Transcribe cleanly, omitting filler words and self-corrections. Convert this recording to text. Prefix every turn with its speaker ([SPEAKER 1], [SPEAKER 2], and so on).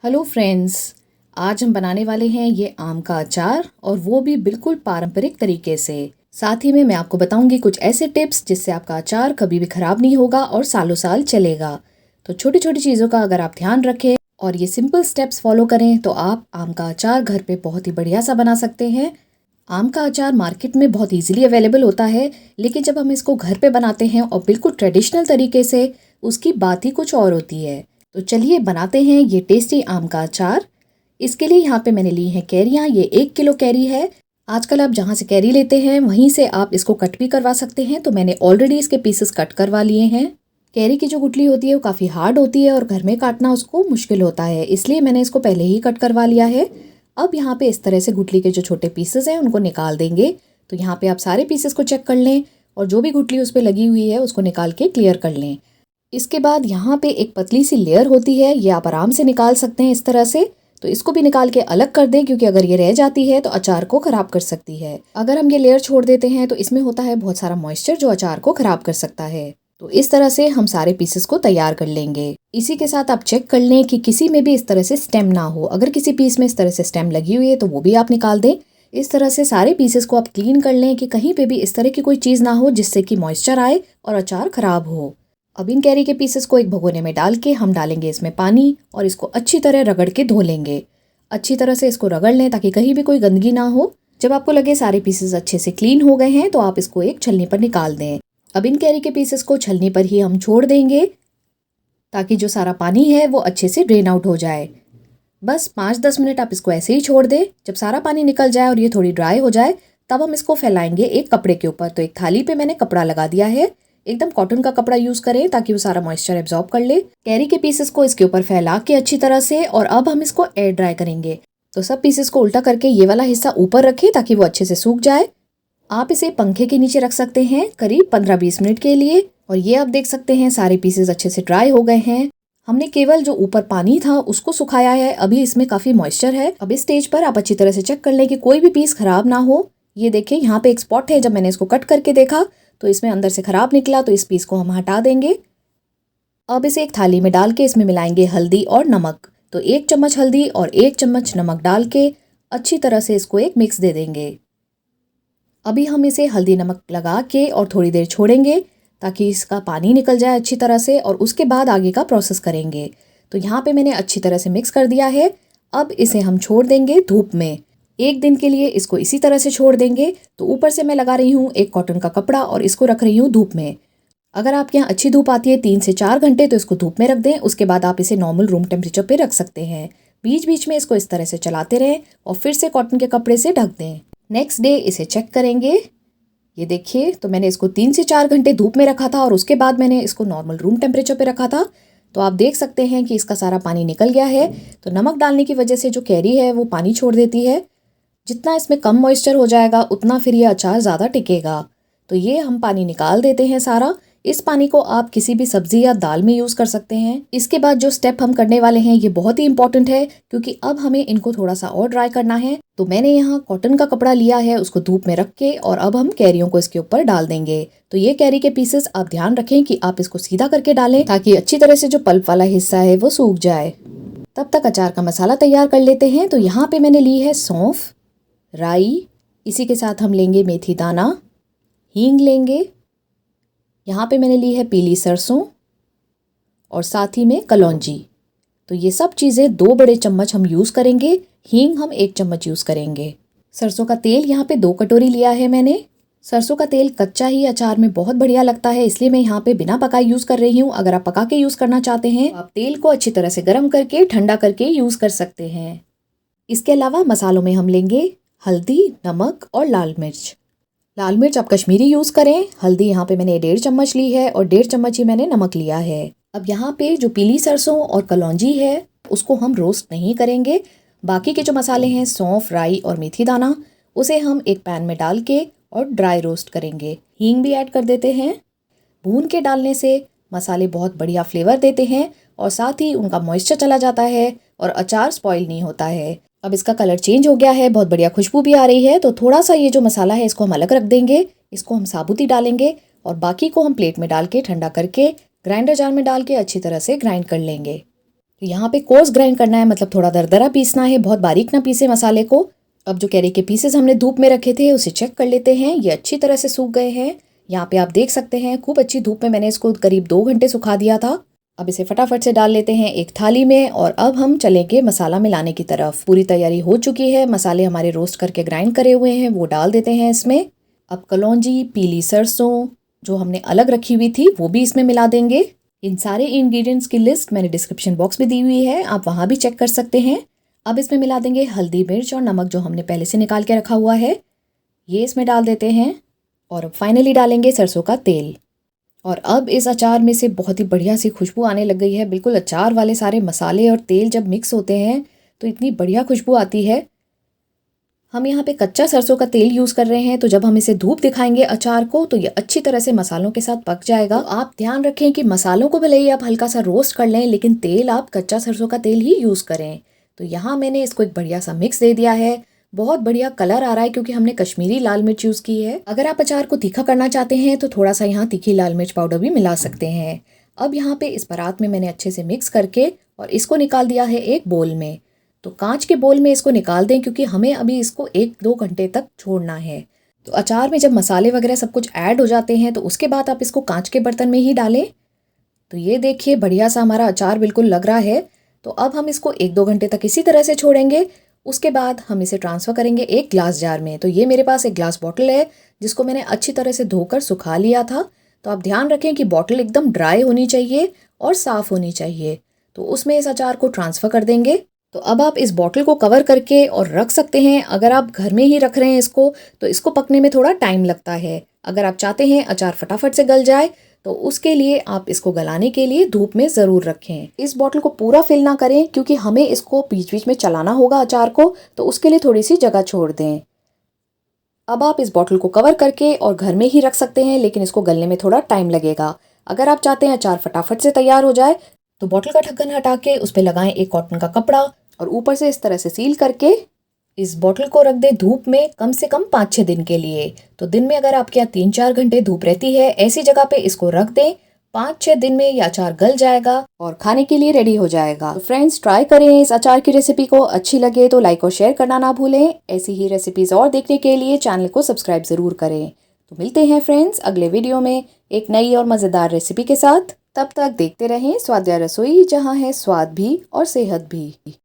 [SPEAKER 1] Hello friends, आज हम बनाने वाले हैं ये आम का अचार और वो भी बिल्कुल पारंपरिक तरीके से। साथ ही में मैं आपको बताऊंगी कुछ ऐसे टिप्स जिससे आपका अचार कभी भी खराब नहीं होगा और सालों साल चलेगा। तो छोटी छोटी चीज़ों का अगर आप ध्यान रखें और ये सिंपल स्टेप्स फॉलो करें तो आप आम का अचार घर पे बहुत ही बढ़िया सा बना सकते हैं। आम का अचार मार्केट में बहुत ईजिली अवेलेबल होता है, लेकिन जब हम इसको घर पे बनाते हैं और बिल्कुल ट्रेडिशनल तरीके से, उसकी बात ही कुछ और होती है। तो चलिए बनाते हैं ये टेस्टी आम का अचार। इसके लिए यहाँ पे मैंने ली हैं कैरियाँ। ये 1 किलो कैरी है। आजकल आप जहाँ से कैरी लेते हैं वहीं से आप इसको कट भी करवा सकते हैं, तो मैंने ऑलरेडी इसके पीसेस कट करवा लिए हैं। कैरी की जो गुठली होती है वो काफ़ी हार्ड होती है और घर में काटना उसको मुश्किल होता है, इसलिए मैंने इसको पहले ही कट करवा लिया है। अब यहाँ पे इस तरह से गुठली के जो छोटे पीसेस हैं उनको निकाल देंगे। तो यहाँ पे आप सारे पीसेस को चेक कर लें और जो भी गुठली उस पर लगी हुई है उसको निकाल के क्लियर कर लें। इसके बाद यहाँ पे एक पतली सी लेयर होती है, ये आप आराम से निकाल सकते हैं इस तरह से। तो इसको भी निकाल के अलग कर दें, क्योंकि अगर ये रह जाती है तो अचार को खराब कर सकती है। अगर हम ये लेयर छोड़ देते हैं तो इसमें होता है बहुत सारा मॉइस्चर जो अचार को खराब कर सकता है। तो इस तरह से हम सारे पीसेस को तैयार कर लेंगे। इसी के साथ आप चेक कर लें कि किसी में भी इस तरह से स्टेम ना हो। अगर किसी पीस में इस तरह से स्टेम लगी हुई है तो वो भी आप निकाल दें। इस तरह से सारे पीसेस को आप क्लीन कर लें कि कहीं पे भी इस तरह की कोई चीज़ ना हो जिससे कि मॉइस्चर आए और अचार खराब हो। अब इन कैरी के पीसेस को एक भगोने में डाल के हम डालेंगे इसमें पानी और इसको अच्छी तरह रगड़ के धो लेंगे। अच्छी तरह से इसको रगड़ लें ताकि कहीं भी कोई गंदगी ना हो। जब आपको लगे सारे पीसेस अच्छे से क्लीन हो गए हैं तो आप इसको एक छलनी पर निकाल दें। अब इन कैरी के पीसेस को छलनी पर ही हम छोड़ देंगे ताकि जो सारा पानी है वो अच्छे से ड्रेन आउट हो जाए। बस 5-10 मिनट आप इसको ऐसे ही छोड़ दें। जब सारा पानी निकल जाए और ये थोड़ी ड्राई हो जाए तब हम इसको फैलाएंगे एक कपड़े के ऊपर। तो एक थाली पे मैंने कपड़ा लगा दिया है। एकदम कॉटन का कपड़ा यूज करें ताकि वो सारा मॉइस्चर एब्जॉर्ब कर ले। कैरी के पीसेस को इसके ऊपर फैला के अच्छी तरह से, और अब हम इसको एयर ड्राई करेंगे। तो सब पीसेस को उल्टा करके ये वाला हिस्सा ऊपर रखें ताकि वो अच्छे से सूख जाए। आप इसे पंखे के नीचे रख सकते हैं करीब 15-20 मिनट के लिए। और ये आप देख सकते हैं सारे पीसेस अच्छे से ड्राई हो गए हैं। हमने केवल जो ऊपर पानी था उसको सुखाया है, अभी इसमें काफी मॉइस्चर है। अब इस स्टेज पर आप अच्छी तरह से चेक कर लें कि कोई भी पीस खराब ना हो। ये देखिए यहाँ पे एक स्पॉट है, जब मैंने इसको कट करके देखा तो इसमें अंदर से खराब निकला, तो इस पीस को हम हटा देंगे। अब इसे एक थाली में डाल के इसमें मिलाएंगे हल्दी और नमक। तो 1 चम्मच हल्दी और 1 चम्मच नमक डाल के अच्छी तरह से इसको एक मिक्स दे देंगे। अभी हम इसे हल्दी नमक लगा के और थोड़ी देर छोड़ेंगे ताकि इसका पानी निकल जाए अच्छी तरह से, और उसके बाद आगे का प्रोसेस करेंगे। तो यहाँ पे मैंने अच्छी तरह से मिक्स कर दिया है। अब इसे हम छोड़ देंगे धूप में। 1 दिन के लिए इसको इसी तरह से छोड़ देंगे। तो ऊपर से मैं लगा रही हूँ एक कॉटन का कपड़ा और इसको रख रही हूँ धूप में। अगर आपके यहाँ अच्छी धूप आती है 3 से 4 घंटे, तो इसको धूप में रख दें। उसके बाद आप इसे नॉर्मल रूम टेम्परेचर पे रख सकते हैं। बीच बीच में इसको इस तरह से चलाते रहें और फिर से कॉटन के कपड़े से ढक दें। नेक्स्ट डे इसे चेक करेंगे। ये देखिए, तो मैंने इसको 3 से 4 घंटे धूप में रखा था और उसके बाद मैंने इसको नॉर्मल रूम टेम्परेचर पे रखा था। तो आप देख सकते हैं कि इसका सारा पानी निकल गया है। तो नमक डालने की वजह से जो कैरी है वो पानी छोड़ देती है। जितना इसमें कम मॉइस्चर हो जाएगा उतना फिर ये अचार ज़्यादा टिकेगा। तो ये हम पानी निकाल देते हैं सारा। इस पानी को आप किसी भी सब्जी या दाल में यूज़ कर सकते हैं। इसके बाद जो स्टेप हम करने वाले हैं ये बहुत ही इंपॉर्टेंट है, क्योंकि अब हमें इनको थोड़ा सा और ड्राई करना है। तो मैंने यहाँ कॉटन का कपड़ा लिया है, उसको धूप में रख के, और अब हम कैरियों को इसके ऊपर डाल देंगे। तो ये कैरी के पीसेस आप ध्यान रखें कि आप इसको सीधा करके डालें ताकि अच्छी तरह से जो पल्प वाला हिस्सा है वो सूख जाए। तब तक अचार का मसाला तैयार कर लेते हैं। तो यहाँ पे मैंने ली है सौंफ, राई, इसी के साथ हम लेंगे मेथी दाना, हींग लेंगे। यहाँ पे मैंने ली है पीली सरसों और साथ ही में कलौंजी। तो ये सब चीज़ें 2 बड़े चम्मच हम यूज़ करेंगे। हींग हम 1 चम्मच यूज़ करेंगे। सरसों का तेल यहाँ पे 2 कटोरी लिया है मैंने। सरसों का तेल कच्चा ही अचार में बहुत बढ़िया लगता है, इसलिए मैं यहाँ पे बिना पकाए यूज़ कर रही हूँ। अगर आप पका के यूज़ करना चाहते हैं तो आप तेल को अच्छी तरह से गर्म करके ठंडा करके यूज़ कर सकते हैं। इसके अलावा मसालों में हम लेंगे हल्दी, नमक और लाल मिर्च। लाल मिर्च आप कश्मीरी यूज़ करें। हल्दी यहाँ पे मैंने 1.5 चम्मच ली है और 1.5 चम्मच ही मैंने नमक लिया है। अब यहाँ पे जो पीली सरसों और कलौंजी है उसको हम रोस्ट नहीं करेंगे। बाकी के जो मसाले हैं सौंफ, राई और मेथी दाना, उसे हम एक पैन में डाल के और ड्राई रोस्ट करेंगे। हींग भी ऐड कर देते हैं। भून के डालने से मसाले बहुत बढ़िया फ्लेवर देते हैं और साथ ही उनका मॉइस्चर चला जाता है और अचार स्पॉइल नहीं होता है। अब इसका कलर चेंज हो गया है, बहुत बढ़िया खुशबू भी आ रही है। तो थोड़ा सा ये जो मसाला है इसको हम अलग रख देंगे। इसको हम साबुत ही डालेंगे और बाकी को हम प्लेट में डाल के ठंडा करके ग्राइंडर जार में डाल के अच्छी तरह से ग्राइंड कर लेंगे। तो यहाँ पे कोर्स ग्राइंड करना है, मतलब थोड़ा दरदरा पीसना है, बहुत बारीक ना पीसे मसाले को। अब जो कैरी के पीसेस हमने धूप में रखे थे उसे चेक कर लेते हैं। ये अच्छी तरह से सूख गए हैं। यहाँ पे आप देख सकते हैं खूब अच्छी धूप में मैंने इसको करीब 2 घंटे सुखा दिया था। अब इसे फटाफट से डाल लेते हैं एक थाली में और अब हम चलेंगे मसाला मिलाने की तरफ। पूरी तैयारी हो चुकी है। मसाले हमारे रोस्ट करके ग्राइंड करे हुए हैं वो डाल देते हैं इसमें। अब कलौंजी, पीली सरसों जो हमने अलग रखी हुई थी वो भी इसमें मिला देंगे। इन सारे इंग्रेडिएंट्स की लिस्ट मैंने डिस्क्रिप्शन बॉक्स में दी हुई है, आप वहाँ भी चेक कर सकते हैं। अब इसमें मिला देंगे हल्दी, मिर्च और नमक जो हमने पहले से निकाल के रखा हुआ है, ये इसमें डाल देते हैं। और अब फाइनली डालेंगे सरसों का तेल। और अब इस अचार में से बहुत ही बढ़िया सी खुशबू आने लग गई है। बिल्कुल अचार वाले सारे मसाले और तेल जब मिक्स होते हैं तो इतनी बढ़िया खुशबू आती है। हम यहाँ पे कच्चा सरसों का तेल यूज़ कर रहे हैं, तो जब हम इसे धूप दिखाएंगे अचार को तो ये अच्छी तरह से मसालों के साथ पक जाएगा। तो आप ध्यान रखें कि मसालों को भले ही आप हल्का सा रोस्ट कर लें, लेकिन तेल आप कच्चा सरसों का तेल ही यूज़ करें। तो यहाँ मैंने इसको एक बढ़िया सा मिक्स दे दिया है। बहुत बढ़िया कलर आ रहा है क्योंकि हमने कश्मीरी लाल मिर्च यूज़ की है। अगर आप अचार को तीखा करना चाहते हैं तो थोड़ा सा यहाँ तीखी लाल मिर्च पाउडर भी मिला सकते हैं। अब यहाँ पे इस परात में मैंने अच्छे से मिक्स करके और इसको निकाल दिया है एक बोल में। तो कांच के बोल में इसको निकाल दें क्योंकि हमें अभी इसको 1-2 घंटे तक छोड़ना है। तो अचार में जब मसाले वगैरह सब कुछ ऐड हो जाते हैं तो उसके बाद आप इसको कांच के बर्तन में ही डालें। तो ये देखिए बढ़िया सा हमारा अचार बिल्कुल लग रहा है। तो अब हम इसको 1-2 घंटे तक इसी तरह से छोड़ेंगे। उसके बाद हम इसे ट्रांसफ़र करेंगे एक ग्लास जार में। तो ये मेरे पास एक ग्लास बॉटल है जिसको मैंने अच्छी तरह से धोकर सुखा लिया था। तो आप ध्यान रखें कि बॉटल एकदम ड्राई होनी चाहिए और साफ़ होनी चाहिए। तो उसमें इस अचार को ट्रांसफ़र कर देंगे। तो अब आप इस बॉटल को कवर करके और रख सकते हैं। अगर आप घर में ही रख रहे हैं इसको तो इसको पकने में थोड़ा टाइम लगता है। अगर आप चाहते हैं अचार फटाफट से गल जाए तो उसके लिए आप इसको गलाने के लिए धूप में ज़रूर रखें। इस बॉटल को पूरा फिल ना करें क्योंकि हमें इसको बीच बीच में चलाना होगा अचार को, तो उसके लिए थोड़ी सी जगह छोड़ दें। अब आप इस बॉटल को कवर करके और घर में ही रख सकते हैं, लेकिन इसको गलने में थोड़ा टाइम लगेगा। अगर आप चाहते हैं अचार फटाफट से तैयार हो जाए तो बॉटल का ढक्कन हटा के उस पर लगाएं एक कॉटन का कपड़ा और ऊपर से इस तरह से सील करके इस बॉटल को रख दें धूप में कम से कम 5-6 दिन के लिए। तो दिन में अगर आपके यहाँ 3-4 घंटे धूप रहती है, ऐसी जगह पे इसको रख दें। 5-6 दिन में ये अचार गल जाएगा और खाने के लिए रेडी हो जाएगा। तो फ्रेंड्स ट्राई करें इस अचार की रेसिपी को। अच्छी लगे तो लाइक और शेयर करना ना भूलें। ऐसी ही रेसिपीज़ और देखने के लिए चैनल को सब्सक्राइब ज़रूर करें। तो मिलते हैं फ्रेंड्स अगले वीडियो में एक नई और मज़ेदार रेसिपी के साथ। तब तक देखते रहें स्वाद्या रसोई, जहाँ है स्वाद भी और सेहत भी।